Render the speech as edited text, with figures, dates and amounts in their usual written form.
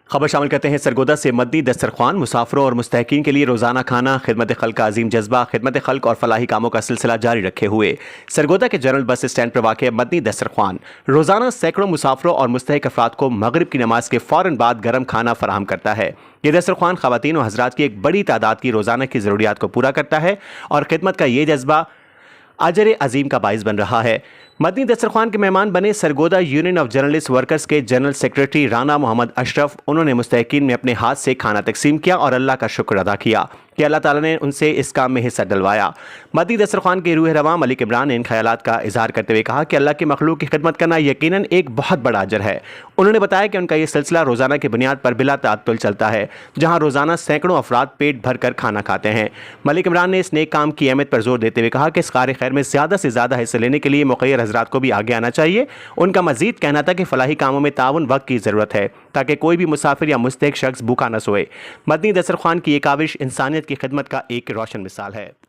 خبر شامل کرتے ہیں سرگودا سے مدنی دسترخوان مسافروں اور مستحقین کے لیے روزانہ کھانا خدمت خلق کا عظیم جذبہ خدمت خلق اور فلاحی کاموں کا سلسلہ جاری رکھے ہوئے سرگودا کے جنرل بس اسٹینڈ پر واقع مدنی دسترخوان روزانہ سینکڑوں مسافروں اور مستحق افراد کو مغرب کی نماز کے فوراً بعد گرم کھانا فراہم کرتا ہے۔ یہ دسترخوان خواتین و حضرات کی ایک بڑی تعداد کی روزانہ کی ضروریات کو پورا کرتا ہے اور خدمت کا یہ جذبہ اجر عظیم کا باعث بن رہا ہے۔ مدنی دسترخوان کے مہمان بنے Sargodha union of journalist workers کے جنرل سیکرٹری رانا محمد اشرف۔ انہوں نے مستحقین میں اپنے ہاتھ سے کھانا تقسیم کیا اور اللہ کا شکر ادا کیا کہ اللہ تعالیٰ نے ان سے اس کام میں حصہ ڈلوایا۔ مدنی دسترخوان کے روح رواں ملک عمران نے ان خیالات کا اظہار کرتے ہوئے کہا کہ اللہ کی مخلوق کی خدمت کرنا یقیناً ایک بہت بڑا اجر ہے۔ انہوں نے بتایا کہ ان کا یہ سلسلہ روزانہ کی بنیاد پر بلا تعطل چلتا ہے، جہاں روزانہ سینکڑوں افراد پیٹ بھر کر کھانا کھاتے ہیں۔ ملک عمران نے اس نیک کام کی اہمیت پر زور دیتے ہوئے کہا کہ اس کار خیر میں زیادہ سے زیادہ حصہ لینے کے لیے مخیر حضرات کو بھی آگے آنا چاہیے۔ ان کا مزید کہنا تھا کہ فلاحی کاموں میں تعاون وقت کی ضرورت ہے تاکہ کوئی بھی مسافر یا مستحق شخص بھوکا نہ سوئے۔ مدنی دسترخوان کی یہ کاوش انسانیت کی خدمت کا ایک روشن مثال ہے۔